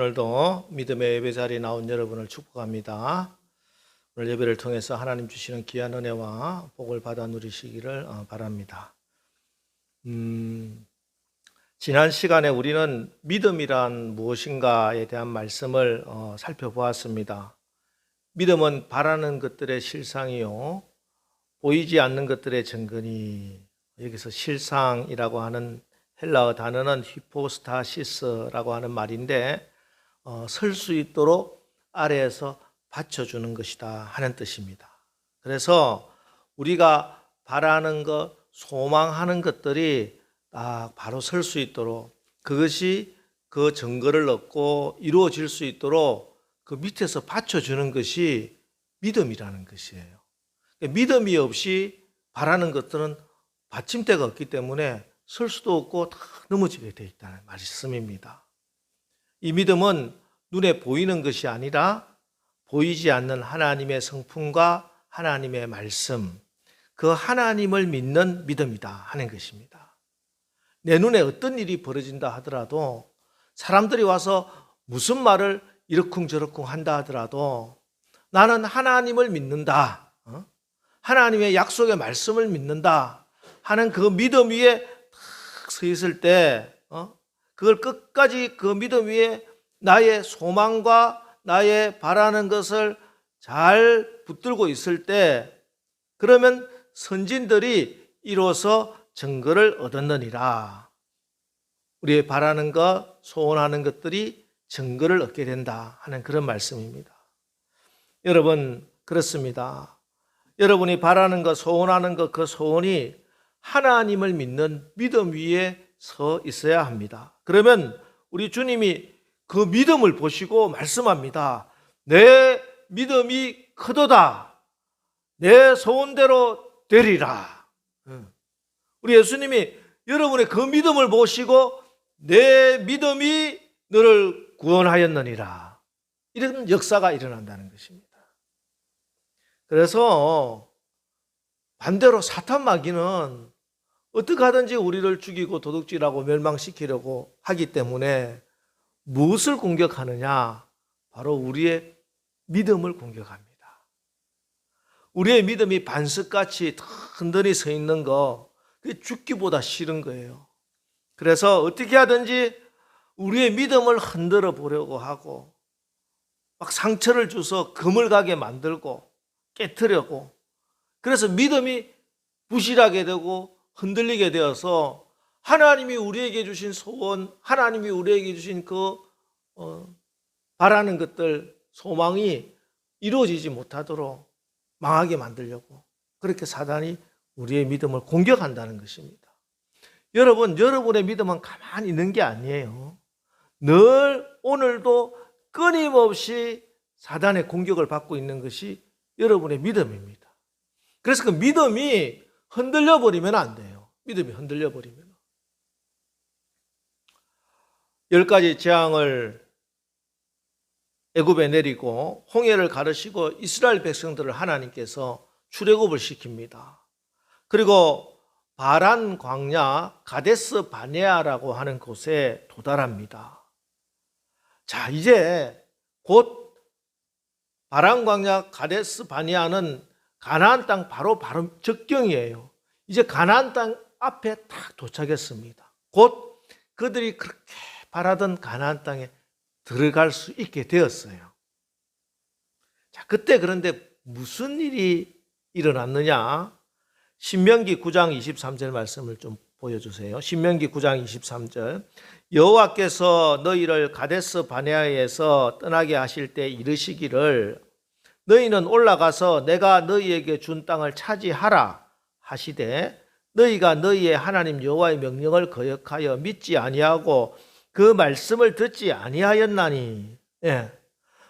오늘도 믿음의 예배 자리에 나온 여러분을 축복합니다. 오늘 예배를 통해서 하나님 주시는 귀한 은혜와 복을 받아 누리시기를 바랍니다. 지난 시간에 우리는 믿음이란 무엇인가에 대한 말씀을 살펴보았습니다. 믿음은 바라는 것들의 실상이요, 보이지 않는 것들의 증거니, 여기서 실상이라고 하는 헬라어 단어는 히포스타시스라고 하는 말인데 설 수 있도록 아래에서 받쳐주는 것이다 하는 뜻입니다. 그래서 우리가 바라는 것, 소망하는 것들이 딱 바로 설 수 있도록, 그것이 그 증거를 얻고 이루어질 수 있도록 그 밑에서 받쳐주는 것이 믿음이라는 것이에요. 믿음이 없이 바라는 것들은 받침대가 없기 때문에 설 수도 없고 다 넘어지게 되어 있다는 말씀입니다. 이 믿음은 눈에 보이는 것이 아니라 보이지 않는 하나님의 성품과 하나님의 말씀, 그 하나님을 믿는 믿음이다 하는 것입니다. 내 눈에 어떤 일이 벌어진다 하더라도, 사람들이 와서 무슨 말을 이러쿵저러쿵 한다 하더라도 나는 하나님을 믿는다, 하나님의 약속의 말씀을 믿는다 하는 그 믿음 위에 서 있을 때, 그걸 끝까지 그 믿음 위에 나의 소망과 나의 바라는 것을 잘 붙들고 있을 때, 그러면 선진들이 이로써 증거를 얻었느니라. 우리의 바라는 것, 소원하는 것들이 증거를 얻게 된다 하는 그런 말씀입니다. 여러분, 그렇습니다. 여러분이 바라는 것, 소원하는 것, 그 소원이 하나님을 믿는 믿음 위에 서 있어야 합니다. 그러면 우리 주님이 그 믿음을 보시고 말씀합니다. 내 믿음이 크도다. 내 소원대로 되리라. 우리 예수님이 여러분의 그 믿음을 보시고 내 믿음이 너를 구원하였느니라. 이런 역사가 일어난다는 것입니다. 그래서 반대로 사탄 마귀는 어떻게 하든지 우리를 죽이고 도둑질하고 멸망시키려고 하기 때문에 무엇을 공격하느냐? 바로 우리의 믿음을 공격합니다. 우리의 믿음이 반석같이 든든히 서 있는 거, 그게 죽기보다 싫은 거예요. 그래서 어떻게 하든지 우리의 믿음을 흔들어 보려고 하고, 막 상처를 줘서 그물가게 만들고 깨트려고, 그래서 믿음이 부실하게 되고 흔들리게 되어서 하나님이 우리에게 주신 소원, 하나님이 우리에게 주신 그 바라는 것들, 소망이 이루어지지 못하도록 망하게 만들려고 그렇게 사단이 우리의 믿음을 공격한다는 것입니다. 여러분, 여러분의 믿음은 가만히 있는 게 아니에요. 늘 오늘도 끊임없이 사단의 공격을 받고 있는 것이 여러분의 믿음입니다. 그래서 그 믿음이 흔들려 버리면 안 돼요. 믿음이 흔들려 버리면. 10가지 재앙을 애굽에 내리고 홍해를 가르시고 이스라엘 백성들을 하나님께서 출애굽을 시킵니다. 그리고 바란 광야 가데스 바네아라고 하는 곳에 도달합니다. 자, 이제 곧 바란 광야 가데스 바네아는 가나안 땅 바로 접경이에요. 이제 가나안 땅 앞에 딱 도착했습니다. 곧 그들이 그렇게 바라던 가나안 땅에 들어갈 수 있게 되었어요. 자, 그때 그런데 무슨 일이 일어났느냐? 신명기 9장 23절 말씀을 좀 보여주세요. 신명기 9장 23절. 여호와께서 너희를 가데스 바네아에서 떠나게 하실 때 이르시기를 너희는 올라가서 내가 너희에게 준 땅을 차지하라 하시되 너희가 너희의 하나님 여호와의 명령을 거역하여 믿지 아니하고 그 말씀을 듣지 아니하였나니.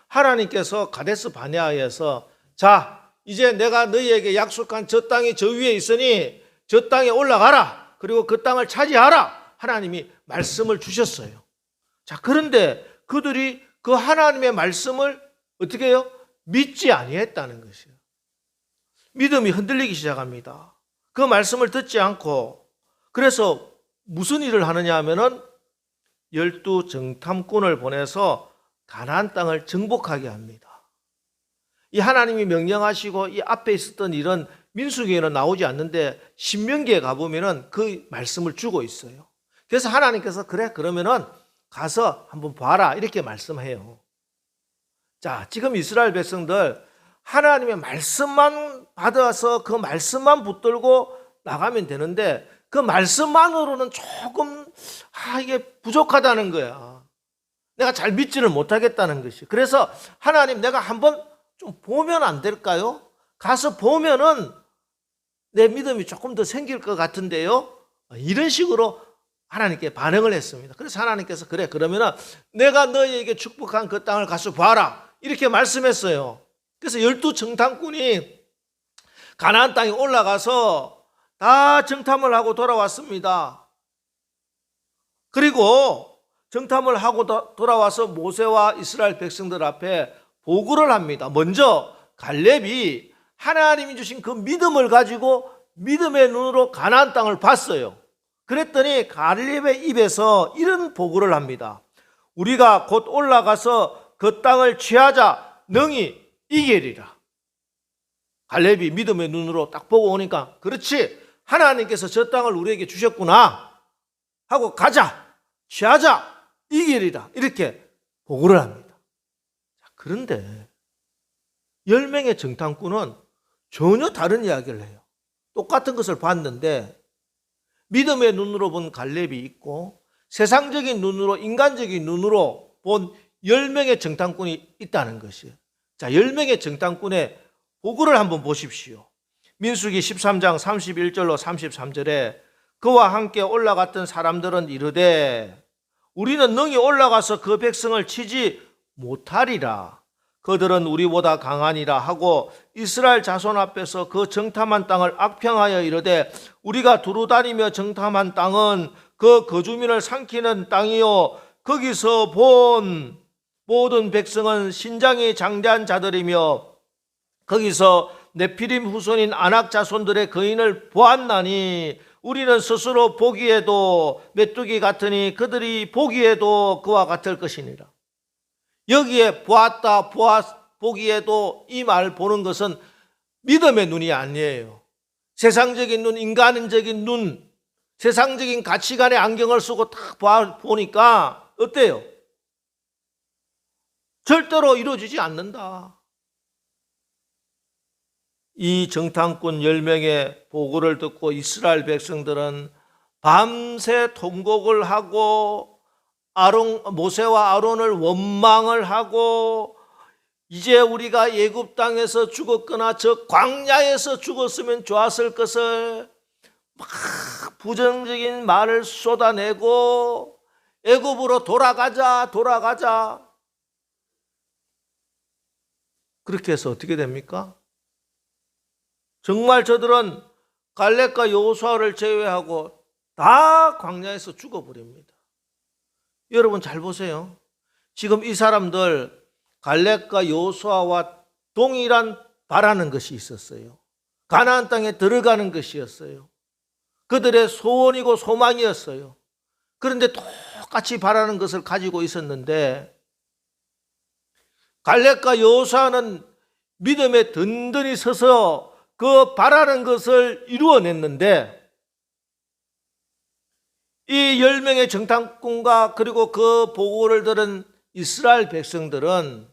하나님께서 가데스 바네아에서 자, 이제 내가 너희에게 약속한 저 땅이 저 위에 있으니 저 땅에 올라가라. 그리고 그 땅을 차지하라. 하나님이 말씀을 주셨어요. 자, 그런데 그들이 그 하나님의 말씀을 어떻게 해요? 믿지 아니했다는 것이에요. 믿음이 흔들리기 시작합니다. 그 말씀을 듣지 않고, 그래서 무슨 일을 하느냐 하면은 12 정탐꾼을 보내서 가나안 땅을 정복하게 합니다. 이 하나님이 명령하시고 이 앞에 있었던 일은 민수기에는 나오지 않는데 신명기에 가보면은 그 말씀을 주고 있어요. 그래서 하나님께서 그래 그러면은 가서 한번 봐라 이렇게 말씀해요. 자, 지금 이스라엘 백성들 하나님의 말씀만 받아서 그 말씀만 붙들고 나가면 되는데 그 말씀만으로는 조금 이게 부족하다는 거야. 내가 잘 믿지를 못하겠다는 것이. 그래서 하나님 내가 한번 좀 보면 안 될까요? 가서 보면은 내 믿음이 조금 더 생길 것 같은데요. 이런 식으로 하나님께 반응을 했습니다. 그래서 하나님께서 그래 그러면은 내가 너희에게 축복한 그 땅을 가서 봐라 이렇게 말씀했어요. 그래서 12정탐꾼이 가나안 땅에 올라가서 다 정탐을 하고 돌아왔습니다. 그리고 정탐을 하고 돌아와서 모세와 이스라엘 백성들 앞에 보고를 합니다. 먼저 갈렙이 하나님이 주신 그 믿음을 가지고 믿음의 눈으로 가나안 땅을 봤어요. 그랬더니 갈렙의 입에서 이런 보고를 합니다. 우리가 곧 올라가서 그 땅을 취하자 능히 이기리라. 갈렙이 믿음의 눈으로 딱 보고 오니까 그렇지 하나님께서 저 땅을 우리에게 주셨구나 하고 가자 취하자 이기리라 이렇게 보고를 합니다. 그런데 10명의 정탐꾼은 전혀 다른 이야기를 해요. 똑같은 것을 봤는데 믿음의 눈으로 본 갈렙이 있고 세상적인 눈으로 인간적인 눈으로 본 10명의 정탐꾼이 있다는 것이에요. 자, 10명의 정탐꾼의 보고를 한번 보십시오. 민수기 13장 31절로 33절에 그와 함께 올라갔던 사람들은 이르되 우리는 능히 올라가서 그 백성을 치지 못하리라. 그들은 우리보다 강하니라 하고 이스라엘 자손 앞에서 그 정탐한 땅을 악평하여 이르되 우리가 두루 다니며 정탐한 땅은 그 거주민을 삼키는 땅이요 거기서 본 모든 백성은 신장이 장대한 자들이며 거기서 네피림 후손인 아낙 자손들의 거인을 보았나니 우리는 스스로 보기에도 메뚜기 같으니 그들이 보기에도 그와 같을 것이니라. 여기에 보았다 보기에도 이 말 보는 것은 믿음의 눈이 아니에요. 세상적인 눈, 인간적인 눈, 세상적인 가치관의 안경을 쓰고 딱 보니까 어때요? 절대로 이루어지지 않는다. 이 정탐꾼 10명의 보고를 듣고 이스라엘 백성들은 밤새 통곡을 하고 모세와 아론을 원망을 하고 이제 우리가 애굽 땅에서 죽었거나 저 광야에서 죽었으면 좋았을 것을 막 부정적인 말을 쏟아내고 애굽으로 돌아가자 그렇게 해서 어떻게 됩니까? 정말 저들은 갈렙과 여호수아를 제외하고 다 광야에서 죽어버립니다. 여러분 잘 보세요. 지금 이 사람들 갈렙과 여호수아와 동일한 바라는 것이 있었어요. 가나안 땅에 들어가는 것이었어요. 그들의 소원이고 소망이었어요. 그런데 똑같이 바라는 것을 가지고 있었는데 갈렙과 여호수아는 믿음에 든든히 서서 그 바라는 것을 이루어냈는데 이 10명의 정탐꾼과 그리고 그 보고를 들은 이스라엘 백성들은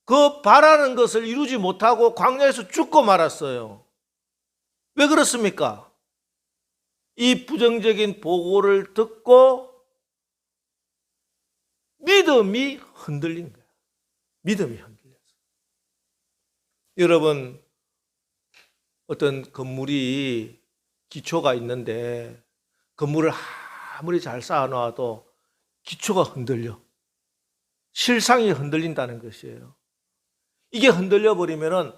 그 바라는 것을 이루지 못하고 광야에서 죽고 말았어요. 왜 그렇습니까? 이 부정적인 보고를 듣고 믿음이 흔들린 거예요. 믿음이 흔들렸어요. 여러분, 어떤 건물이 기초가 있는데 건물을 아무리 잘 쌓아놓아도 기초가 흔들려. 실상이 흔들린다는 것이에요. 이게 흔들려버리면은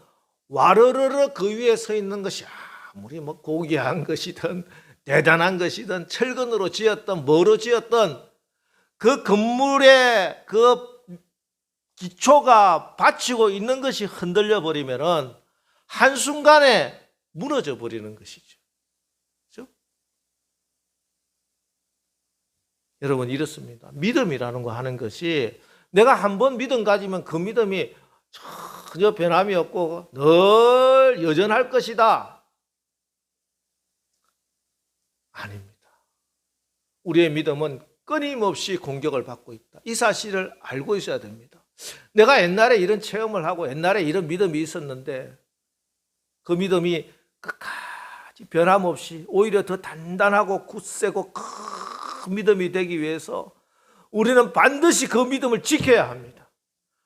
와르르르 그 위에 서 있는 것이 아무리 뭐 고귀한 것이든 대단한 것이든 철근으로 지었던 뭐로 지었던 그 건물의 그 기초가 받치고 있는 것이 흔들려 버리면은 한순간에 무너져 버리는 것이죠. 그렇죠? 여러분 이렇습니다. 믿음이라는 거 하는 것이 내가 한번 믿음 가지면 그 믿음이 전혀 변함이 없고 늘 여전할 것이다. 아닙니다. 우리의 믿음은 끊임없이 공격을 받고 있다. 이 사실을 알고 있어야 됩니다. 내가 옛날에 이런 체험을 하고 옛날에 이런 믿음이 있었는데 그 믿음이 끝까지 변함없이 오히려 더 단단하고 굳세고 큰 믿음이 되기 위해서 우리는 반드시 그 믿음을 지켜야 합니다.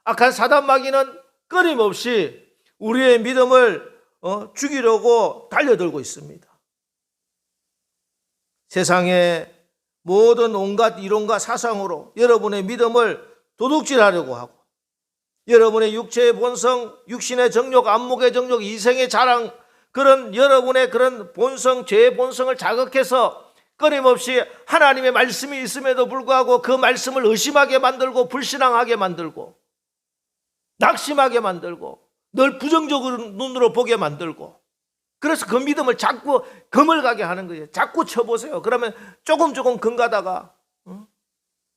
악한 사단 마귀는 끊임없이 우리의 믿음을 죽이려고 달려들고 있습니다. 세상의 모든 온갖 이론과 사상으로 여러분의 믿음을 도둑질하려고 하고 여러분의 육체의 본성, 육신의 정욕, 안목의 정욕, 이생의 자랑 그런 여러분의 그런 본성, 죄의 본성을 자극해서 끊임없이 하나님의 말씀이 있음에도 불구하고 그 말씀을 의심하게 만들고 불신앙하게 만들고 낙심하게 만들고 늘 부정적으로 눈으로 보게 만들고 그래서 그 믿음을 자꾸 거물가게 하는 거예요. 자꾸 쳐보세요. 그러면 조금 금가다가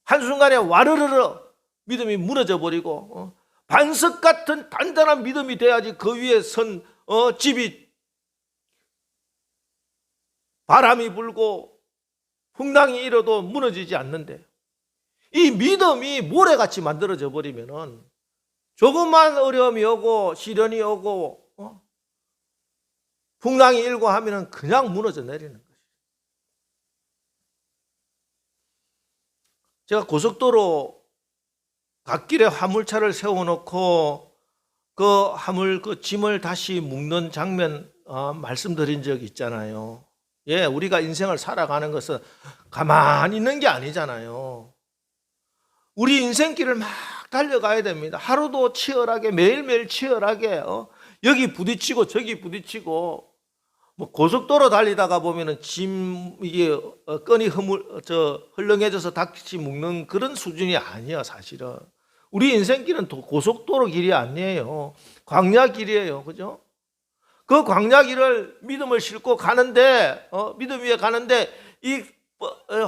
한순간에 와르르르 믿음이 무너져 버리고 반석 같은 단단한 믿음이 돼야지 그 위에 선 집이 바람이 불고 풍랑이 일어도 무너지지 않는데 이 믿음이 모래같이 만들어져 버리면은 조금만 어려움이 오고 시련이 오고 풍랑이 일고 하면은 그냥 무너져 내리는 거예요. 제가 고속도로 갓길에 화물차를 세워놓고 그 화물 그 짐을 다시 묶는 장면 말씀드린 적이 있잖아요. 예, 우리가 인생을 살아가는 것은 가만히 있는 게 아니잖아요. 우리 인생길을 막 달려가야 됩니다. 하루도 치열하게 매일매일 치열하게 여기 부딪히고 저기 부딪히고 뭐 고속도로 달리다가 보면은 짐 이게 끈이 헐렁해져서 다시 묶는 그런 수준이 아니야 사실은. 우리 인생길은 고속도로 길이 아니에요. 광야 길이에요, 그죠? 그 광야 길을 믿음을 싣고 가는데 믿음 위에 가는데 이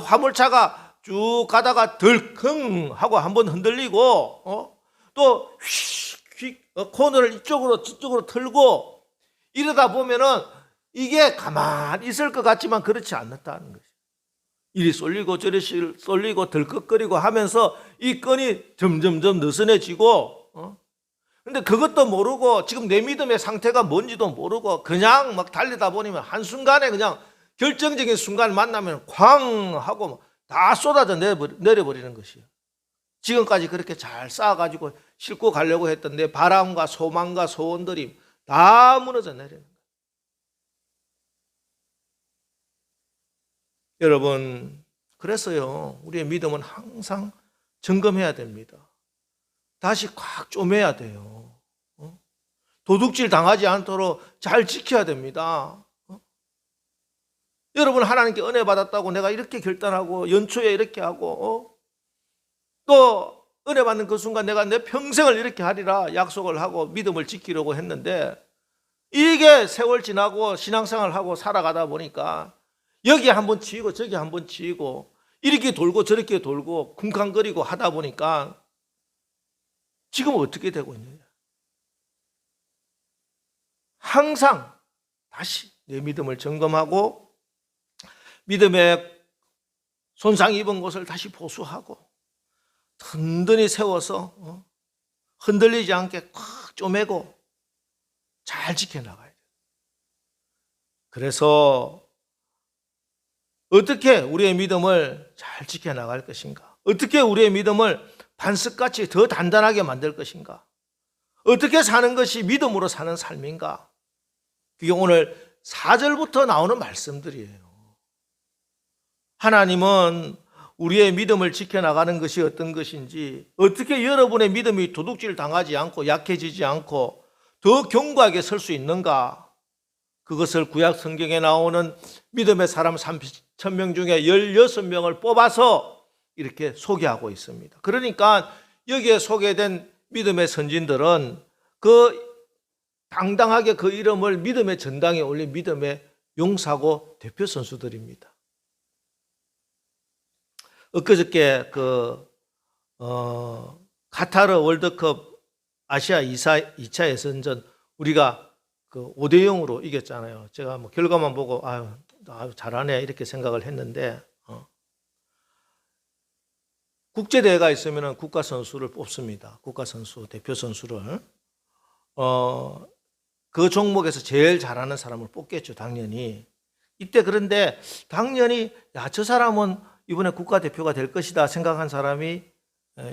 화물차가 쭉 가다가 덜컹 하고 한번 흔들리고 또 휙 코너를 이쪽으로 저쪽으로 틀고 이러다 보면은 이게 가만히 있을 것 같지만 그렇지 않다는 것이죠. 이리 쏠리고 저리 쏠리고 덜컥거리고 하면서 이 끈이 점점점 느슨해지고 근데 그것도 모르고 지금 내 믿음의 상태가 뭔지도 모르고 그냥 막 달리다 보면 한순간에 그냥 결정적인 순간 만나면 쾅 하고 다 쏟아져 내려버리는 것이에요. 지금까지 그렇게 잘 쌓아가지고 싣고 가려고 했던 내 바람과 소망과 소원들이 다 무너져 내리는 거예요. 여러분, 그래서요, 우리의 믿음은 항상 점검해야 됩니다. 다시 꽉 쪼매야 돼요. 도둑질 당하지 않도록 잘 지켜야 됩니다. 여러분, 하나님께 은혜 받았다고 내가 이렇게 결단하고 연초에 이렇게 하고 또 은혜 받는 그 순간 내가 내 평생을 이렇게 하리라 약속을 하고 믿음을 지키려고 했는데 이게 세월 지나고 신앙생활하고 살아가다 보니까 여기 한번 치이고 저기 한번 치이고 이렇게 돌고 저렇게 돌고 쿵쾅거리고 하다 보니까 지금 어떻게 되고 있느냐. 항상 다시 내 믿음을 점검하고 믿음의 손상 입은 곳을 다시 보수하고 든든히 세워서 흔들리지 않게 꽉 쪼매고 잘 지켜나가야 돼요. 그래서 어떻게 우리의 믿음을 잘 지켜나갈 것인가? 어떻게 우리의 믿음을 반석같이 더 단단하게 만들 것인가? 어떻게 사는 것이 믿음으로 사는 삶인가? 그게 오늘 4절부터 나오는 말씀들이에요. 하나님은 우리의 믿음을 지켜나가는 것이 어떤 것인지, 어떻게 여러분의 믿음이 도둑질 당하지 않고 약해지지 않고 더 견고하게 설 수 있는가? 그것을 구약 성경에 나오는 믿음의 사람 3,000명 중에 16명을 뽑아서 이렇게 소개하고 있습니다. 그러니까 여기에 소개된 믿음의 선진들은 그 당당하게 그 이름을 믿음의 전당에 올린 믿음의 용사고 대표 선수들입니다. 엊그저께 카타르 월드컵 아시아 2차 예선전 우리가 그 5대 0으로 이겼잖아요. 제가 뭐 결과만 보고 아유 잘하네 이렇게 생각을 했는데 국제대회가 있으면 국가 선수를 뽑습니다. 국가 선수, 대표 선수를 그 종목에서 제일 잘하는 사람을 뽑겠죠, 당연히. 이때 그런데 당연히 저 사람은 이번에 국가대표가 될 것이다 생각한 사람이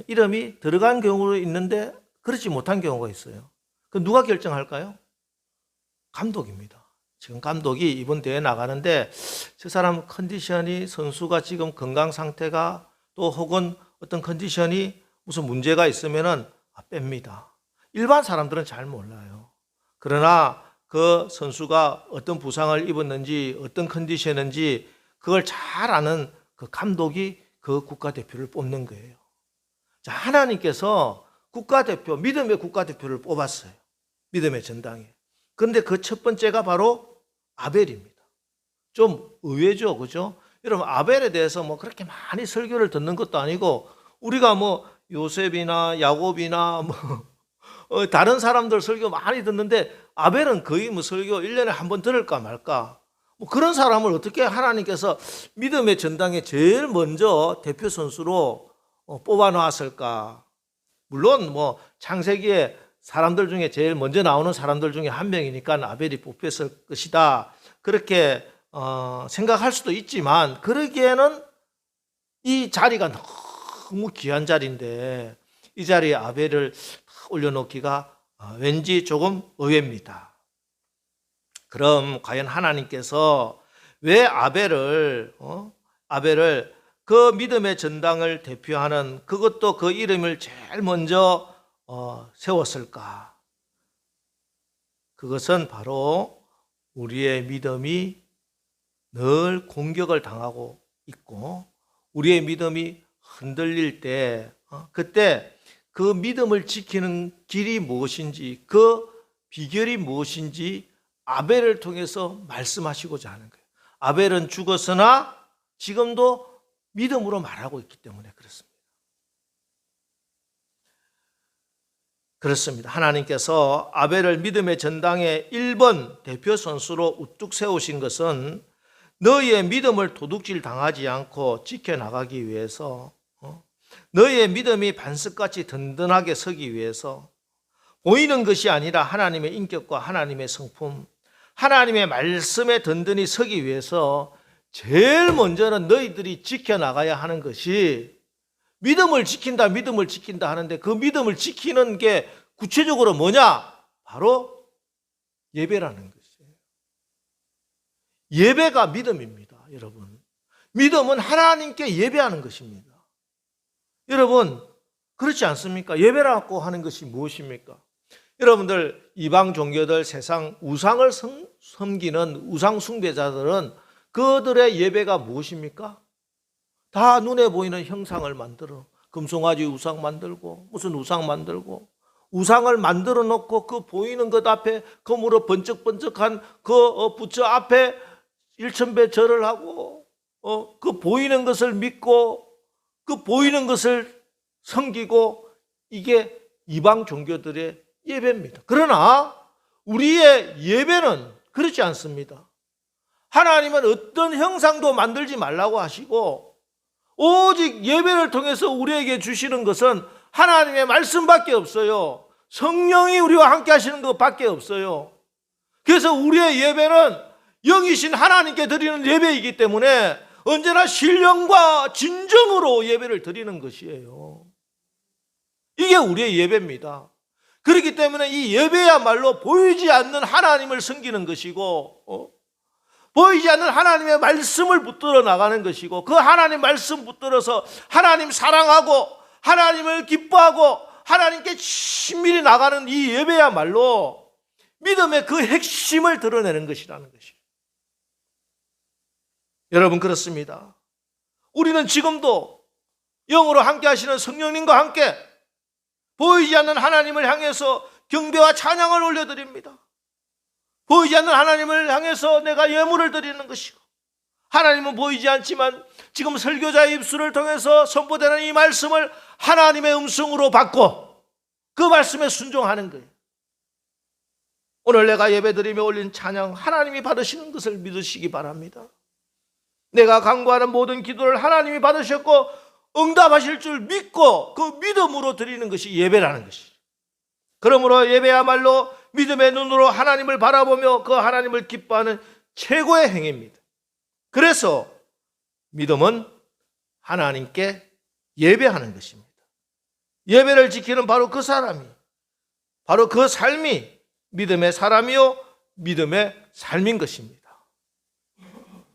이름이 들어간 경우도 있는데 그렇지 못한 경우가 있어요. 그 누가 결정할까요? 감독입니다. 지금 감독이 이번 대회 나가는데 저 사람 컨디션이 선수가 지금 건강 상태가 또 혹은 어떤 컨디션이 무슨 문제가 있으면은 뺍니다. 일반 사람들은 잘 몰라요. 그러나 그 선수가 어떤 부상을 입었는지 어떤 컨디션인지 그걸 잘 아는 그 감독이 그 국가대표를 뽑는 거예요. 자, 하나님께서 국가대표, 믿음의 국가대표를 뽑았어요. 믿음의 전당에. 그런데 그 첫 번째가 바로 아벨입니다. 좀 의외죠, 그죠? 여러분 아벨에 대해서 뭐 그렇게 많이 설교를 듣는 것도 아니고 우리가 뭐 요셉이나 야곱이나 뭐 다른 사람들 설교 많이 듣는데 아벨은 거의 뭐 설교 1년에 한 번 들을까 말까 뭐 그런 사람을 어떻게 하나님께서 믿음의 전당에 제일 먼저 대표 선수로 뽑아 놓았을까? 물론 뭐 창세기에 사람들 중에 제일 먼저 나오는 사람들 중에 한 명이니까 아벨이 뽑혔을 것이다. 그렇게 생각할 수도 있지만 그러기에는 이 자리가 너무 귀한 자리인데 이 자리에 아벨을 올려놓기가 왠지 조금 의외입니다. 그럼 과연 하나님께서 왜 아벨을 그 믿음의 전당을 대표하는 그것도 그 이름을 제일 먼저 세웠을까? 그것은 바로 우리의 믿음이 늘 공격을 당하고 있고 우리의 믿음이 흔들릴 때 그때 그 믿음을 지키는 길이 무엇인지 그 비결이 무엇인지 아벨을 통해서 말씀하시고자 하는 거예요. 아벨은 죽었으나 지금도 믿음으로 말하고 있기 때문에 그렇습니다. 하나님께서 아벨을 믿음의 전당의 1번 대표 선수로 우뚝 세우신 것은 너희의 믿음을 도둑질 당하지 않고 지켜나가기 위해서 너희의 믿음이 반석같이 든든하게 서기 위해서 보이는 것이 아니라 하나님의 인격과 하나님의 성품 하나님의 말씀에 든든히 서기 위해서 제일 먼저는 너희들이 지켜나가야 하는 것이 믿음을 지킨다 하는데 그 믿음을 지키는 게 구체적으로 뭐냐? 바로 예배라는 것이에요. 예배가 믿음입니다, 여러분. 믿음은 하나님께 예배하는 것입니다. 여러분, 그렇지 않습니까? 예배라고 하는 것이 무엇입니까? 여러분들 이방 종교들 세상 우상을 섬기는 우상 숭배자들은 그들의 예배가 무엇입니까? 다 눈에 보이는 형상을 만들어 금송아지 우상 만들고 무슨 우상 만들고 우상을 만들어 놓고 그 보이는 것 앞에 검으로 번쩍번쩍한 그 부처 앞에 일천배 절을 하고 그 보이는 것을 믿고 그 보이는 것을 섬기고 이게 이방 종교들의 예배입니다. 그러나 우리의 예배는 그렇지 않습니다. 하나님은 어떤 형상도 만들지 말라고 하시고 오직 예배를 통해서 우리에게 주시는 것은 하나님의 말씀밖에 없어요. 성령이 우리와 함께 하시는 것밖에 없어요. 그래서 우리의 예배는 영이신 하나님께 드리는 예배이기 때문에 언제나 신령과 진정으로 예배를 드리는 것이에요. 이게 우리의 예배입니다. 그렇기 때문에 이 예배야말로 보이지 않는 하나님을 섬기는 것이고 보이지 않는 하나님의 말씀을 붙들어 나가는 것이고 그 하나님 말씀 붙들어서 하나님 사랑하고 하나님을 기뻐하고 하나님께 친밀히 나가는 이 예배야말로 믿음의 그 핵심을 드러내는 것이라는 것이에요. 여러분 그렇습니다. 우리는 지금도 영으로 함께 하시는 성령님과 함께 보이지 않는 하나님을 향해서 경배와 찬양을 올려드립니다. 보이지 않는 하나님을 향해서 내가 예물을 드리는 것이고 하나님은 보이지 않지만 지금 설교자의 입술을 통해서 선포되는 이 말씀을 하나님의 음성으로 받고 그 말씀에 순종하는 거예요. 오늘 내가 예배드리며 올린 찬양 하나님이 받으시는 것을 믿으시기 바랍니다. 내가 간구하는 모든 기도를 하나님이 받으셨고 응답하실 줄 믿고 그 믿음으로 드리는 것이 예배라는 것이죠. 그러므로 예배야말로 믿음의 눈으로 하나님을 바라보며 그 하나님을 기뻐하는 최고의 행위입니다. 그래서 믿음은 하나님께 예배하는 것입니다. 예배를 지키는 바로 그 사람이, 바로 그 삶이 믿음의 사람이요 믿음의 삶인 것입니다.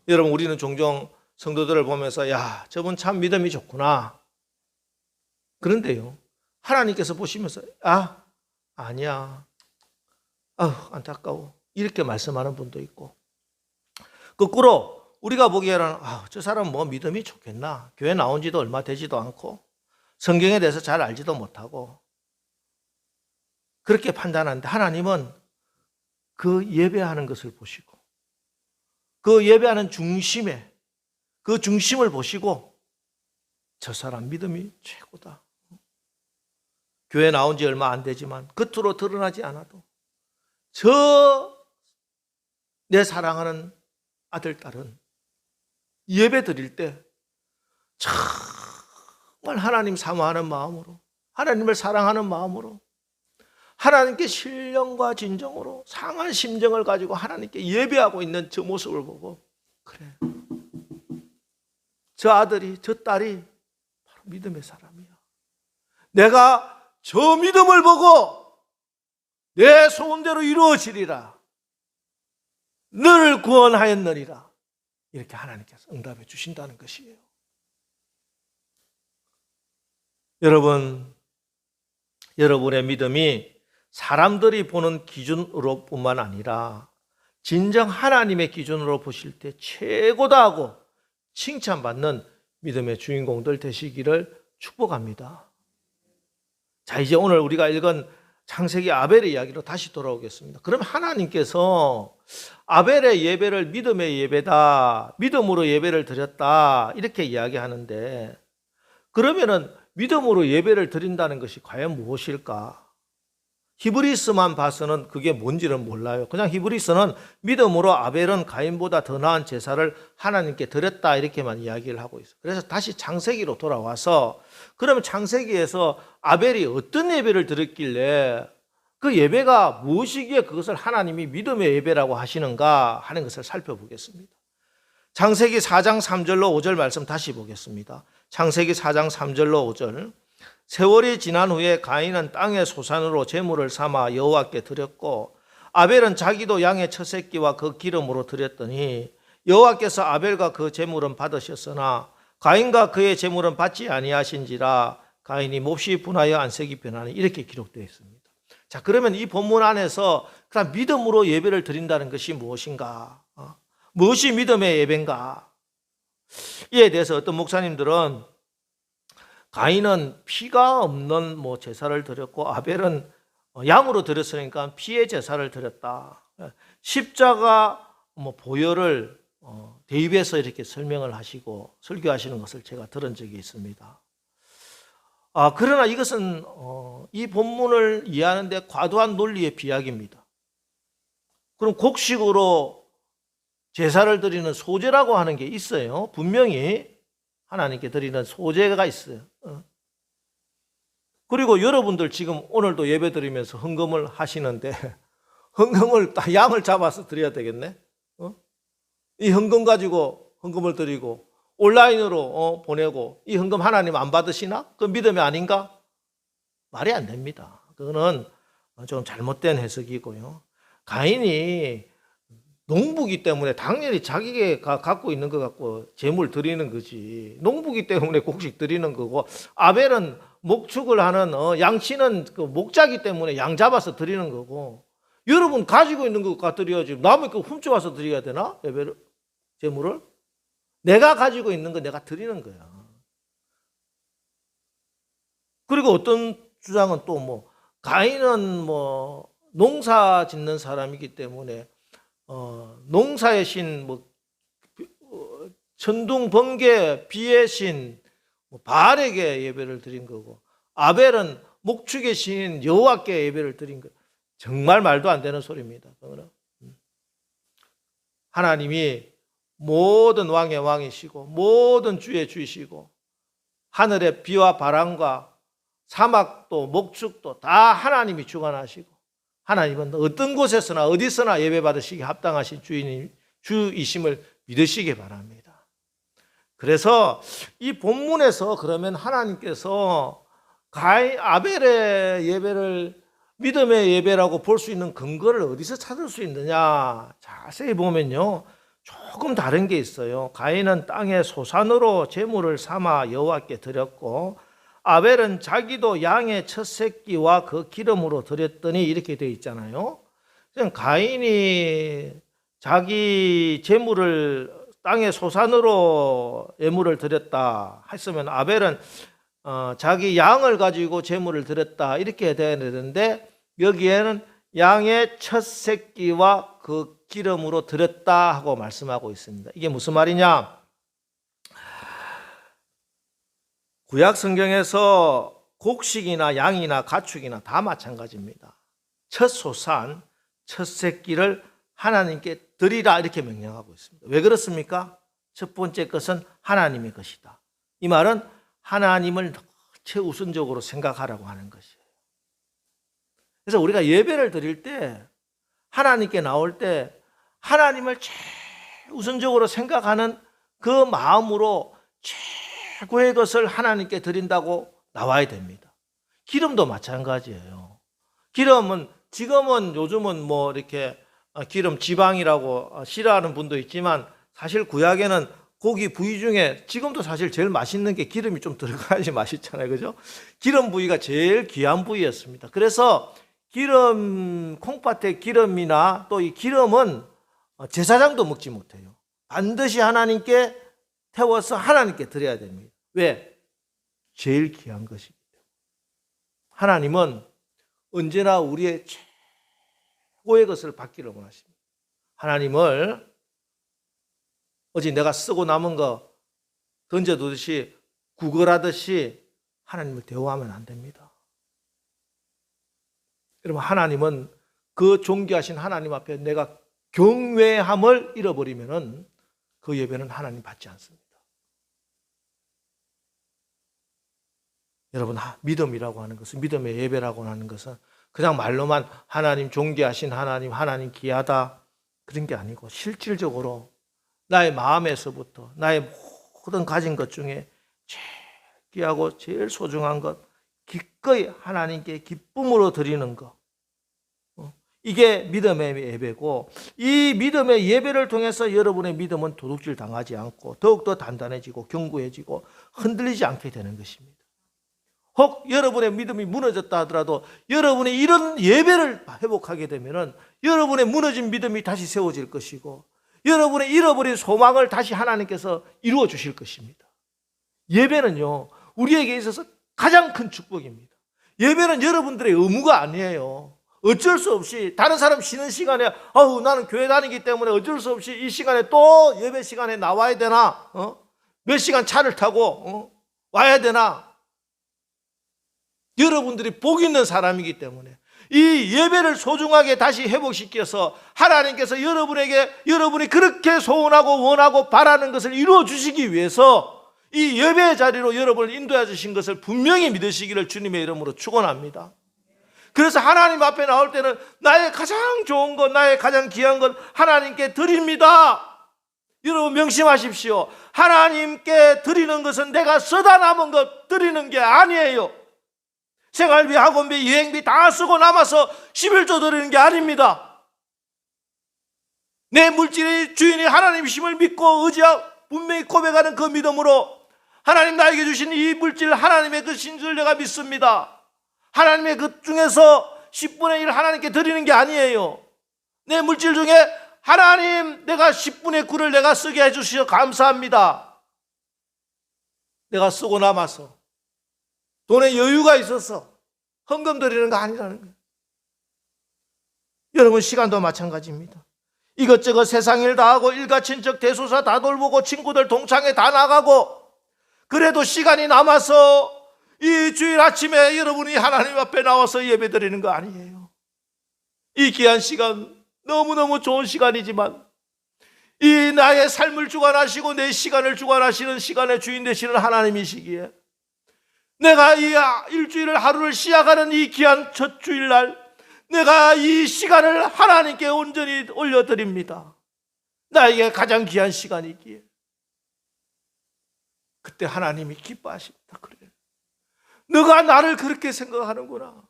여러분, 우리는 종종 성도들을 보면서 야, 저분 참 믿음이 좋구나. 그런데요, 하나님께서 보시면서 아니야, 안타까워, 이렇게 말씀하는 분도 있고, 거꾸로 우리가 보기에는 저 사람 뭐 믿음이 좋겠나, 교회 나온 지도 얼마 되지도 않고 성경에 대해서 잘 알지도 못하고, 그렇게 판단하는데 하나님은 그 예배하는 것을 보시고 그 예배하는 중심에 그 중심을 보시고 저 사람 믿음이 최고다. 교회 나온 지 얼마 안 되지만 겉으로 드러나지 않아도 내 사랑하는 아들, 딸은 예배 드릴 때 정말 하나님 사모하는 마음으로, 하나님을 사랑하는 마음으로, 하나님께 신령과 진정으로 상한 심정을 가지고 하나님께 예배하고 있는 저 모습을 보고, 그래, 저 아들이, 저 딸이 바로 믿음의 사람이야. 내가 저 믿음을 보고 내 소원대로 이루어지리라, 너를 구원하였느니라, 이렇게 하나님께서 응답해 주신다는 것이에요. 여러분의 믿음이 사람들이 보는 기준으로 뿐만 아니라 진정 하나님의 기준으로 보실 때 최고다 하고 칭찬받는 믿음의 주인공들 되시기를 축복합니다. 자, 이제 오늘 우리가 읽은 창세기 아벨의 이야기로 다시 돌아오겠습니다. 그럼 하나님께서 아벨의 예배를 믿음의 예배다, 믿음으로 예배를 드렸다, 이렇게 이야기하는데, 그러면은 믿음으로 예배를 드린다는 것이 과연 무엇일까? 히브리서만 봐서는 그게 뭔지는 몰라요. 그냥 히브리서는 믿음으로 아벨은 가인보다 더 나은 제사를 하나님께 드렸다, 이렇게만 이야기를 하고 있어요. 그래서 다시 창세기로 돌아와서 그러면 창세기에서 아벨이 어떤 예배를 드렸길래 그 예배가 무엇이기에 그것을 하나님이 믿음의 예배라고 하시는가 하는 것을 살펴보겠습니다. 창세기 4장 3절로 5절 말씀 다시 보겠습니다. 창세기 4장 3절로 5절. 세월이 지난 후에 가인은 땅의 소산으로 제물을 삼아 여호와께 드렸고 아벨은 자기도 양의 첫 새끼와 그 기름으로 드렸더니 여호와께서 아벨과 그 제물은 받으셨으나 가인과 그의 제물은 받지 아니하신지라 가인이 몹시 분하여 안색이 변하니, 이렇게 기록되어 있습니다. 자, 그러면 이 본문 안에서 그럼 믿음으로 예배를 드린다는 것이 무엇인가? 무엇이 믿음의 예배인가? 이에 대해서 어떤 목사님들은 가인은 피가 없는 제사를 드렸고 아벨은 양으로 드렸으니까 피의 제사를 드렸다. 십자가 보혈을 대입해서 이렇게 설명을 하시고 설교하시는 것을 제가 들은 적이 있습니다. 그러나 이것은 이 본문을 이해하는 데 과도한 논리의 비약입니다. 그럼 곡식으로 제사를 드리는 소제라고 하는 게 있어요. 분명히 하나님께 드리는 소제가 있어요. 그리고 여러분들 지금 오늘도 예배 드리면서 헌금을 하시는데 헌금을 양을 잡아서 드려야 되겠네. 이 헌금 가지고 헌금을 드리고 온라인으로 보내고 이 헌금 하나님 안 받으시나? 그 믿음이 아닌가? 말이 안 됩니다. 그거는 좀 잘못된 해석이고요. 가인이 농부기 때문에 당연히 자기가 갖고 있는 것 갖고 제물 드리는 거지. 농부기 때문에 곡식 드리는 거고, 아벨은 목축을 하는 양치는 그 목자기 때문에 양 잡아서 드리는 거고, 여러분 가지고 있는 것 갖다 드려야지. 남의 거 훔쳐와서 드려야 되나? 예배를, 제물을? 내가 가지고 있는 거 내가 드리는 거야. 그리고 어떤 주장은 또 가인은 농사 짓는 사람이기 때문에 농사의 신 천둥, 번개, 비의 신 바알에게 예배를 드린 거고, 아벨은 목축의 신인 여호와께 예배를 드린 거. 정말 말도 안 되는 소리입니다. 하나님이 모든 왕의 왕이시고 모든 주의 주이시고 하늘의 비와 바람과 사막도 목축도 다 하나님이 주관하시고, 하나님은 어떤 곳에서나 어디서나 예배 받으시기 합당하신 주이심을 믿으시기 바랍니다. 그래서 이 본문에서 그러면 하나님께서 아벨의 예배를 믿음의 예배라고 볼 수 있는 근거를 어디서 찾을 수 있느냐? 자세히 보면요, 조금 다른 게 있어요. 가인은 땅의 소산으로 제물을 삼아 여호와께 드렸고, 아벨은 자기도 양의 첫 새끼와 그 기름으로 드렸더니, 이렇게 되어 있잖아요. 가인이 자기 제물을 땅의 소산으로 예물을 드렸다 했으면, 아벨은 자기 양을 가지고 제물을 드렸다 이렇게 돼야 되는데, 여기에는 양의 첫 새끼와 그 기름으로 드렸다 하고 말씀하고 있습니다. 이게 무슨 말이냐? 구약 성경에서 곡식이나 양이나 가축이나 다 마찬가지입니다. 첫 소산, 첫 새끼를 하나님께 드리라 이렇게 명령하고 있습니다. 왜 그렇습니까? 첫 번째 것은 하나님의 것이다. 이 말은 하나님을 최우선적으로 생각하라고 하는 것이에요. 그래서 우리가 예배를 드릴 때, 하나님께 나올 때 하나님을 최우선적으로 생각하는 그 마음으로 최고의 것을 하나님께 드린다고 나와야 됩니다. 기름도 마찬가지예요. 기름은 지금은 요즘은 뭐 이렇게 기름 지방이라고 싫어하는 분도 있지만, 사실 구약에는 고기 부위 중에 지금도 사실 제일 맛있는 게 기름이 좀 들어가야지 맛있잖아요. 그죠? 기름 부위가 제일 귀한 부위였습니다. 그래서 기름, 콩팥의 기름이나 또 이 기름은 제사장도 먹지 못해요. 반드시 하나님께 태워서 하나님께 드려야 됩니다. 왜? 제일 귀한 것이기 때문에. 하나님은 언제나 우리의 최고의 것을 받기를 원하십니다. 하나님을 어제 내가 쓰고 남은 거 던져두듯이 구걸하듯이 하나님을 대우하면 안 됩니다. 여러분, 하나님은 그 존귀하신 하나님 앞에 내가 경외함을 잃어버리면은 그 예배는 하나님 받지 않습니다. 여러분, 믿음이라고 하는 것은, 믿음의 예배라고 하는 것은 그냥 말로만 하나님 존귀하신 하나님, 하나님 귀하다 그런 게 아니고, 실질적으로 나의 마음에서부터 나의 모든 가진 것 중에 제일 귀하고 제일 소중한 것, 기꺼이 하나님께 기쁨으로 드리는 것, 이게 믿음의 예배고, 이 믿음의 예배를 통해서 여러분의 믿음은 도둑질 당하지 않고 더욱더 단단해지고 견고해지고 흔들리지 않게 되는 것입니다. 혹 여러분의 믿음이 무너졌다 하더라도 여러분이 이런 예배를 회복하게 되면 여러분의 무너진 믿음이 다시 세워질 것이고, 여러분의 잃어버린 소망을 다시 하나님께서 이루어 주실 것입니다. 예배는요, 우리에게 있어서 가장 큰 축복입니다. 예배는 여러분들의 의무가 아니에요. 어쩔 수 없이 다른 사람 쉬는 시간에 나는 교회 다니기 때문에 어쩔 수 없이 이 시간에 또 예배 시간에 나와야 되나? 몇 시간 차를 타고 와야 되나? 여러분들이 복 있는 사람이기 때문에 이 예배를 소중하게 다시 회복시켜서 하나님께서 여러분에게 여러분이 그렇게 소원하고 원하고 바라는 것을 이루어 주시기 위해서 이 예배의 자리로 여러분을 인도해 주신 것을 분명히 믿으시기를 주님의 이름으로 축원합니다. 그래서 하나님 앞에 나올 때는 나의 가장 좋은 것, 나의 가장 귀한 것 하나님께 드립니다. 여러분 명심하십시오. 하나님께 드리는 것은 내가 쓰다 남은 것 드리는 게 아니에요. 생활비, 학원비, 여행비 다 쓰고 남아서 11조 드리는 게 아닙니다. 내 물질의 주인이 하나님이심을 믿고 의지하고 분명히 고백하는 그 믿음으로 하나님 나에게 주신 이 물질, 하나님의 그 신줄 내가 믿습니다. 하나님의 그 중에서 10분의 1 하나님께 드리는 게 아니에요. 내 물질 중에 하나님, 내가 10분의 9를 내가 쓰게 해주셔서 감사합니다. 내가 쓰고 남아서 돈에 여유가 있어서 헌금 드리는 거 아니라는 거예요. 여러분, 시간도 마찬가지입니다. 이것저것 세상 일 다 하고 일가 친척 대소사 다 돌보고 친구들 동창회 다 나가고 그래도 시간이 남아서 이 주일 아침에 여러분이 하나님 앞에 나와서 예배 드리는 거 아니에요. 이 귀한 시간 너무너무 좋은 시간이지만 이 나의 삶을 주관하시고 내 시간을 주관하시는 시간의 주인 되시는 하나님이시기에 내가 이 일주일을 하루를 시작하는 이 귀한 첫 주일날 내가 이 시간을 하나님께 온전히 올려드립니다. 나에게 가장 귀한 시간이기에 그때 하나님이 기뻐하십니다. 그래, 너가 나를 그렇게 생각하는구나.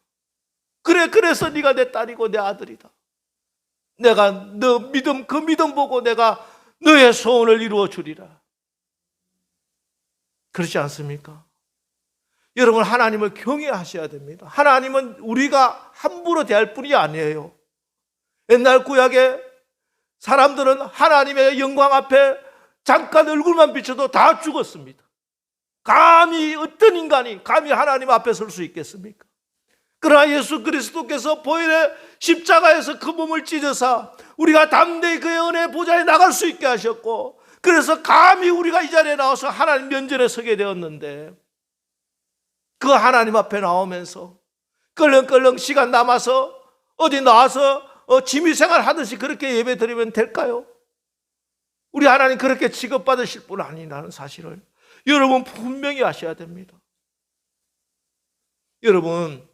그래, 그래서 네가 내 딸이고 내 아들이다. 내가 너 믿음, 그 믿음 보고 내가 너의 소원을 이루어 주리라. 그렇지 않습니까? 여러분, 하나님을 경외하셔야 됩니다. 하나님은 우리가 함부로 대할 뿐이 아니에요. 옛날 구약에 사람들은 하나님의 영광 앞에 잠깐 얼굴만 비춰도 다 죽었습니다. 감히 어떤 인간이 감히 하나님 앞에 설 수 있겠습니까? 그러나 예수 그리스도께서 보혈의 십자가에서 그 몸을 찢어서 우리가 담대히 그의 은혜의 보좌에 나갈 수 있게 하셨고, 그래서 감히 우리가 이 자리에 나와서 하나님 면전에 서게 되었는데, 그 하나님 앞에 나오면서 껄렁껄렁 시간 남아서 어디 나와서 취미생활 하듯이 그렇게 예배 드리면 될까요? 우리 하나님 그렇게 취급받으실 분 아니라는 사실을 여러분 분명히 아셔야 됩니다. 여러분,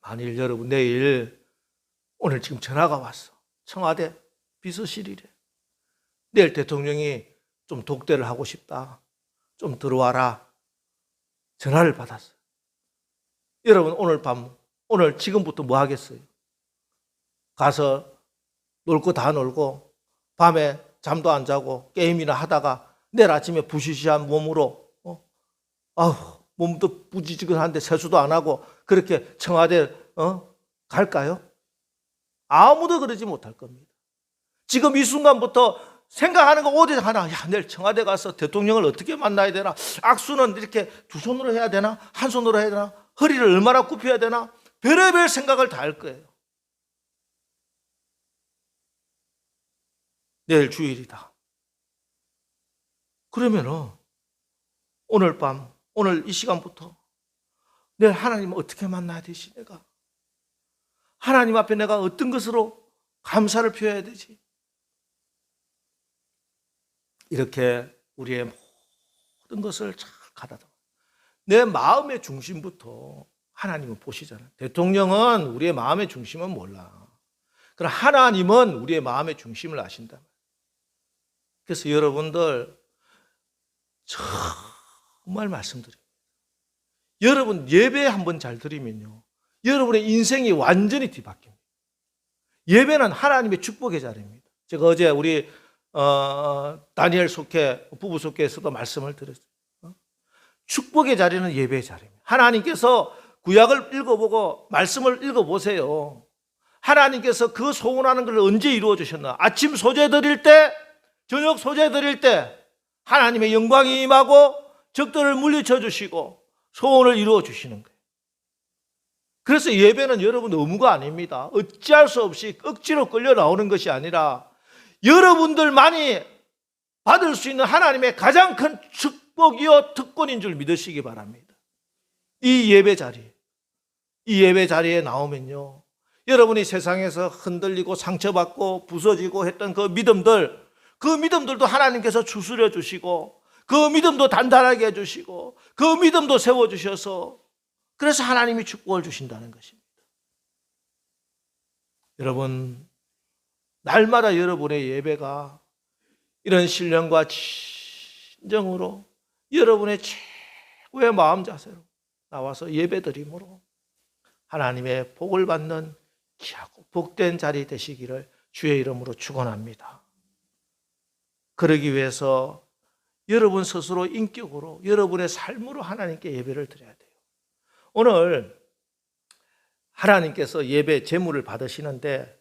만일 여러분 내일 오늘 지금 전화가 왔어. 청와대 비서실이래. 내일 대통령이 좀 독대를 하고 싶다. 좀 들어와라. 전화를 받았어요. 여러분, 오늘 밤, 오늘 지금부터 뭐 하겠어요? 가서 놀 거 다 놀고 밤에 잠도 안 자고 게임이나 하다가 내일 아침에 부시시한 몸으로 몸도 부지지근한데 세수도 안 하고 그렇게 청와대 갈까요? 아무도 그러지 못할 겁니다. 지금 이 순간부터 생각하는 거 오직 하나. 야, 내일 청와대 가서 대통령을 어떻게 만나야 되나? 악수는 이렇게 두 손으로 해야 되나? 한 손으로 해야 되나? 허리를 얼마나 굽혀야 되나? 별의별 생각을 다 할 거예요. 내일 주일이다. 그러면은 오늘 밤, 오늘 이 시간부터 내일 하나님 어떻게 만나야 되지? 내가 하나님 앞에 내가 어떤 것으로 감사를 표해야 되지? 이렇게 우리의 모든 것을 잘 가다듬어 내 마음의 중심부터 하나님은 보시잖아요. 대통령은 우리의 마음의 중심은 몰라. 그러나 하나님은 우리의 마음의 중심을 아신다. 그래서 여러분들 정말 말씀드립니다. 여러분 예배 한번 잘 드리면요, 여러분의 인생이 완전히 뒤바뀝니다. 예배는 하나님의 축복의 자리입니다. 제가 어제 우리 다니엘 속회, 부부 속회에서도 말씀을 드렸어요. 축복의 자리는 예배의 자리입니다. 하나님께서 구약을 읽어보고 말씀을 읽어보세요. 하나님께서 그 소원하는 걸 언제 이루어 주셨나? 아침 소재 드릴 때, 저녁 소재 드릴 때 하나님의 영광이 임하고 적들을 물리쳐 주시고 소원을 이루어 주시는 거예요. 그래서 예배는 여러분 의무가 아닙니다. 어찌할 수 없이 억지로 끌려 나오는 것이 아니라 여러분들만이 받을 수 있는 하나님의 가장 큰 축복이요 특권인 줄 믿으시기 바랍니다. 이 예배 자리에 나오면요, 여러분이 세상에서 흔들리고 상처받고 부서지고 했던 그 믿음들도 하나님께서 추스려 주시고 그 믿음도 단단하게 해주시고 그 믿음도 세워주셔서 그래서 하나님이 축복을 주신다는 것입니다. 여러분, 날마다 여러분의 예배가 이런 신령과 진정으로 여러분의 최고의 마음 자세로 나와서 예배드림으로 하나님의 복을 받는 귀하고 복된 자리 되시기를 주의 이름으로 축원합니다. 그러기 위해서 여러분 스스로 인격으로 여러분의 삶으로 하나님께 예배를 드려야 돼요. 오늘 하나님께서 예배 제물을 받으시는데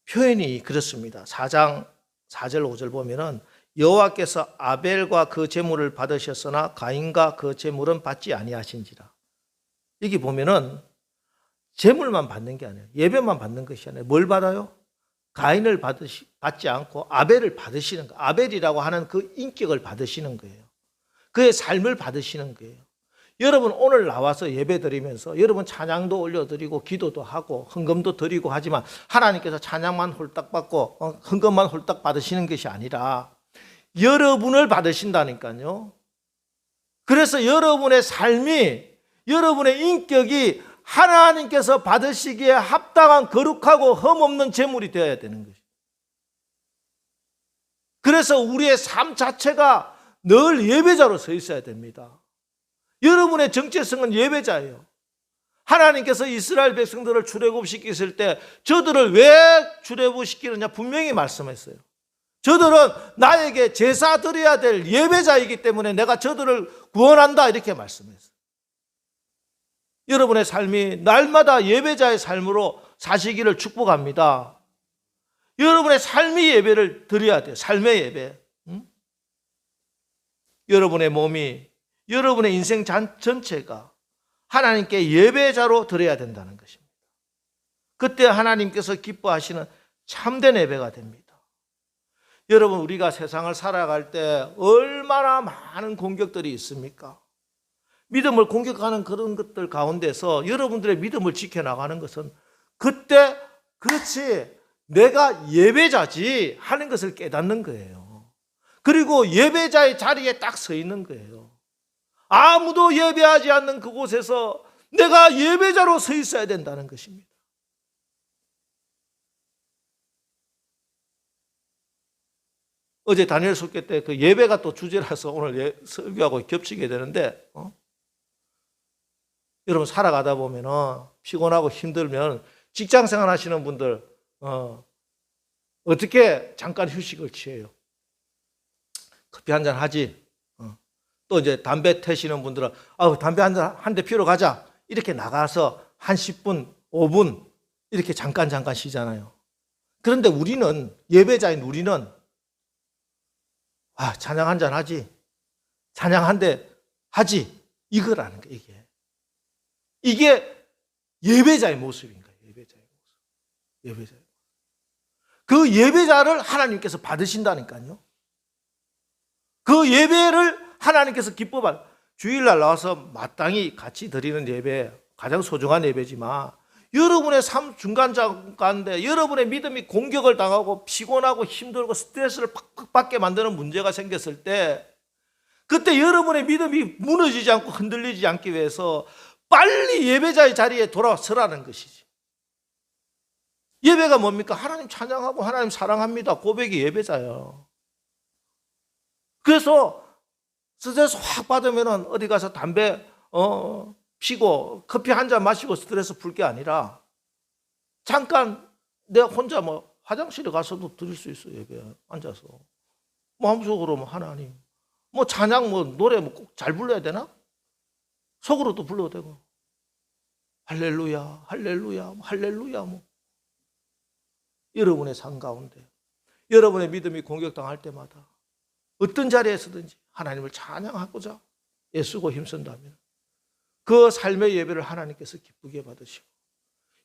표현이 그렇습니다. 4장 4절 5절 보면은 여호와께서 아벨과 그 제물을 받으셨으나 가인과 그 제물은 받지 아니하신지라. 여기 보면은 제물만 받는 게 아니에요. 예배만 받는 것이 아니에요. 뭘 받아요? 가인을 받지 않고 아벨을 받으시는 거예요. 아벨이라고 하는 그 인격을 받으시는 거예요. 그의 삶을 받으시는 거예요. 여러분 오늘 나와서 예배 드리면서 여러분 찬양도 올려드리고 기도도 하고 헌금도 드리고 하지만 하나님께서 찬양만 홀딱 받고 헌금만 홀딱 받으시는 것이 아니라 여러분을 받으신다니까요. 그래서 여러분의 삶이, 여러분의 인격이 하나님께서 받으시기에 합당한 거룩하고 흠없는 제물이 되어야 되는 것이죠. 그래서 우리의 삶 자체가 늘 예배자로 서 있어야 됩니다. 여러분의 정체성은 예배자예요. 하나님께서 이스라엘 백성들을 출애굽시켰을 때 저들을 왜 출애굽시키느냐 분명히 말씀했어요. 저들은 나에게 제사 드려야 될 예배자이기 때문에 내가 저들을 구원한다 이렇게 말씀했어요. 여러분의 삶이 날마다 예배자의 삶으로 사시기를 축복합니다. 여러분의 삶이 예배를 드려야 돼요. 삶의 예배. 여러분의 몸이, 여러분의 인생 전체가 하나님께 예배자로 드려야 된다는 것입니다. 그때 하나님께서 기뻐하시는 참된 예배가 됩니다. 여러분 우리가 세상을 살아갈 때 얼마나 많은 공격들이 있습니까? 믿음을 공격하는 그런 것들 가운데서 여러분들의 믿음을 지켜나가는 것은 그때 그렇지 내가 예배자지 하는 것을 깨닫는 거예요. 그리고 예배자의 자리에 딱 서 있는 거예요. 아무도 예배하지 않는 그곳에서 내가 예배자로 서 있어야 된다는 것입니다. 어제 다니엘 설교 때 그 예배가 또 주제라서 오늘 설교하고 겹치게 되는데 여러분 살아가다 보면은 피곤하고 힘들면 직장생활 하시는 분들 어떻게 잠깐 휴식을 취해요? 커피 한잔 하지. 또 이제 담배 태시는 분들은 담배 한 대 피우러 가자 이렇게 나가서 한 10분, 5분 이렇게 잠깐 쉬잖아요. 그런데 우리는 예배자인 우리는 찬양 한잔 하지, 찬양 한 대 하지 이거라는 거예요. 이게 예배자의 모습인 거예요. 예배자의 모습. 그 예배자를 하나님께서 받으신다니까요. 그 예배를 하나님께서 기뻐받. 주일날 나와서 마땅히 같이 드리는 예배 가장 소중한 예배지만 여러분의 삶 중간자가운데 여러분의 믿음이 공격을 당하고 피곤하고 힘들고 스트레스를 팍팍 받게 만드는 문제가 생겼을 때 그때 여러분의 믿음이 무너지지 않고 흔들리지 않기 위해서 빨리 예배자의 자리에 돌아서라는 것이지. 예배가 뭡니까? 하나님 찬양하고 하나님 사랑합니다. 고백이 예배자예요. 그래서 스트레스 확 받으면 어디 가서 담배 피고 커피 한 잔 마시고 스트레스 풀 게 아니라 잠깐 내가 혼자 화장실에 가서도 드릴 수 있어요. 예배 앉아서 마음속으로 하나님 찬양 노래 꼭 잘 불러야 되나? 속으로도 불러도 되고 할렐루야 할렐루야 할렐루야 여러분의 삶 가운데 여러분의 믿음이 공격당할 때마다 어떤 자리에서든지 하나님을 찬양하고자 애쓰고 힘쓴다면 그 삶의 예배를 하나님께서 기쁘게 받으시고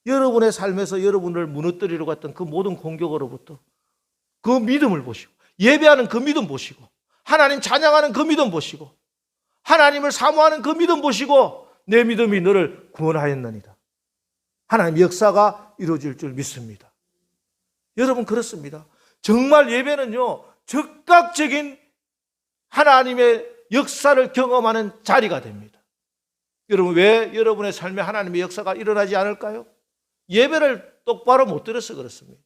여러분의 삶에서 여러분을 무너뜨리려고 했던 그 모든 공격으로부터 그 믿음을 보시고 예배하는 그 믿음 보시고 하나님 찬양하는 그 믿음 보시고 하나님을 사모하는 그 믿음 보시고 내 믿음이 너를 구원하였느니라. 하나님의 역사가 이루어질 줄 믿습니다. 여러분 그렇습니다. 정말 예배는요 즉각적인 하나님의 역사를 경험하는 자리가 됩니다. 여러분 왜 여러분의 삶에 하나님의 역사가 일어나지 않을까요? 예배를 똑바로 못 드려서 그렇습니다.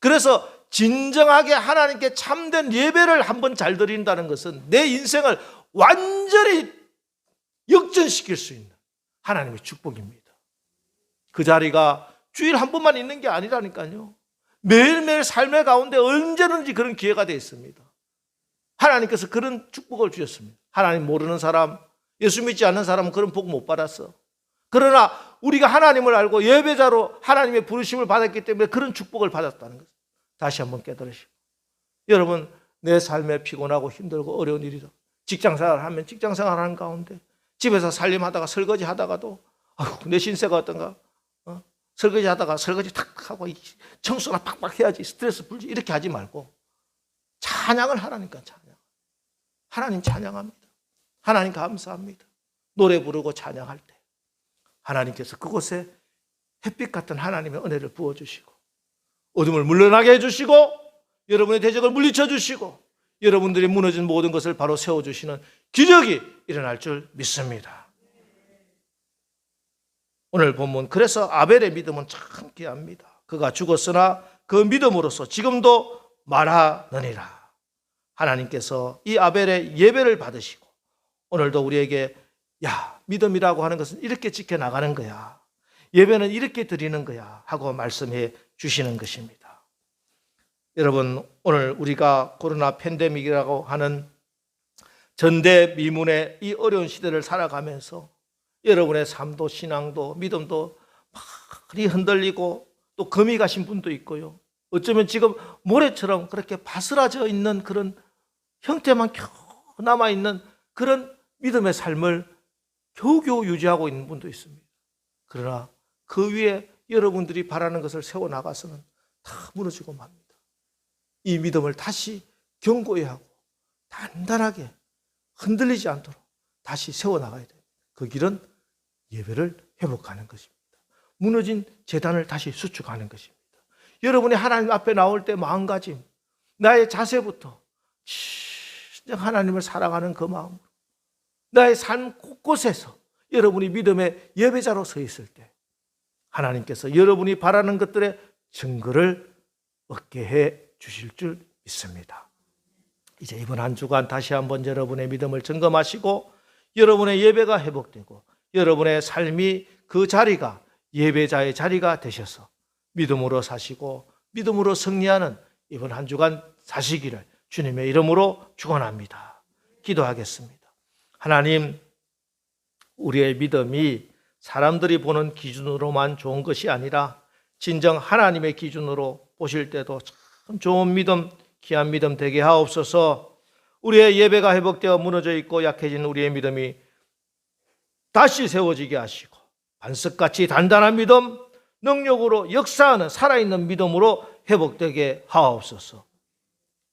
그래서 진정하게 하나님께 참된 예배를 한번 잘 드린다는 것은 내 인생을 완전히 역전시킬 수 있는 하나님의 축복입니다. 그 자리가 주일 한 번만 있는 게 아니라니까요. 매일매일 삶의 가운데 언제든지 그런 기회가 되어 있습니다. 하나님께서 그런 축복을 주셨습니다. 하나님 모르는 사람, 예수 믿지 않는 사람은 그런 복 못 받았어. 그러나 우리가 하나님을 알고 예배자로 하나님의 부르심을 받았기 때문에 그런 축복을 받았다는 것을 다시 한번 깨달으시고 여러분 내 삶에 피곤하고 힘들고 어려운 일이죠. 직장생활 하면 직장생활 하는 가운데 집에서 살림하다가 설거지 하다가도 내 신세가 어떤가? 설거지 하다가 설거지 탁 하고 청소나 팍팍 해야지 스트레스 풀지 이렇게 하지 말고 찬양을 하라니까. 찬양. 하나님 찬양합니다. 하나님 감사합니다. 노래 부르고 찬양할 때 하나님께서 그곳에 햇빛 같은 하나님의 은혜를 부어주시고 어둠을 물러나게 해주시고 여러분의 대적을 물리쳐 주시고 여러분들이 무너진 모든 것을 바로 세워주시는 기적이 일어날 줄 믿습니다. 오늘 본문, 그래서 아벨의 믿음은 참 귀합니다. 그가 죽었으나 그 믿음으로서 지금도 말하느니라. 하나님께서 이 아벨의 예배를 받으시고 오늘도 우리에게 믿음이라고 하는 것은 이렇게 지켜나가는 거야, 예배는 이렇게 드리는 거야 하고 말씀해 주시는 것입니다. 여러분, 오늘 우리가 코로나 팬데믹이라고 하는 전대미문의 이 어려운 시대를 살아가면서 여러분의 삶도 신앙도 믿음도 많이 흔들리고 또 금이 가신 분도 있고요. 어쩌면 지금 모래처럼 그렇게 바스라져 있는 그런 형태만 겨우 남아있는 그런 믿음의 삶을 겨우겨우 유지하고 있는 분도 있습니다. 그러나 그 위에 여러분들이 바라는 것을 세워나가서는 다 무너지고 맙니다. 이 믿음을 다시 견고히 하고 단단하게 흔들리지 않도록 다시 세워나가야 돼요. 그 길은 예배를 회복하는 것입니다. 무너진 재단을 다시 수축하는 것입니다. 여러분이 하나님 앞에 나올 때 마음가짐, 나의 자세부터 진정 하나님을 사랑하는 그 마음으로 나의 삶 곳곳에서 여러분이 믿음의 예배자로 서 있을 때 하나님께서 여러분이 바라는 것들의 증거를 얻게 해 주실 줄 믿습니다. 이제 이번 한 주간 다시 한번 여러분의 믿음을 점검하시고 여러분의 예배가 회복되고 여러분의 삶이 그 자리가 예배자의 자리가 되셔서 믿음으로 사시고 믿음으로 승리하는 이번 한 주간 사시기를 주님의 이름으로 축원합니다. 기도하겠습니다. 하나님, 우리의 믿음이 사람들이 보는 기준으로만 좋은 것이 아니라 진정 하나님의 기준으로 보실 때도 참 좋은 믿음, 귀한 믿음 되게 하옵소서. 우리의 예배가 회복되어 무너져 있고 약해진 우리의 믿음이 다시 세워지게 하시고 반석같이 단단한 믿음, 능력으로 역사하는 살아있는 믿음으로 회복되게 하옵소서.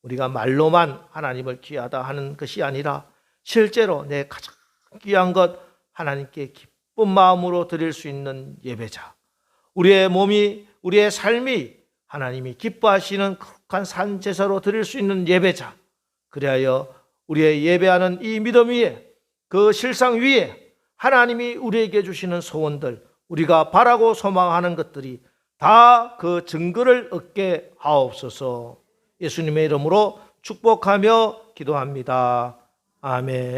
우리가 말로만 하나님을 귀하다 하는 것이 아니라 실제로 내 가장 귀한 것 하나님께 기쁜 마음으로 드릴 수 있는 예배자, 우리의 몸이, 우리의 삶이 하나님이 기뻐하시는 거룩한 산 제사로 드릴 수 있는 예배자, 그리하여 우리의 예배하는 이 믿음 위에, 그 실상 위에 하나님이 우리에게 주시는 소원들, 우리가 바라고 소망하는 것들이 다 그 증거를 얻게 하옵소서. 예수님의 이름으로 축복하며 기도합니다. 아멘.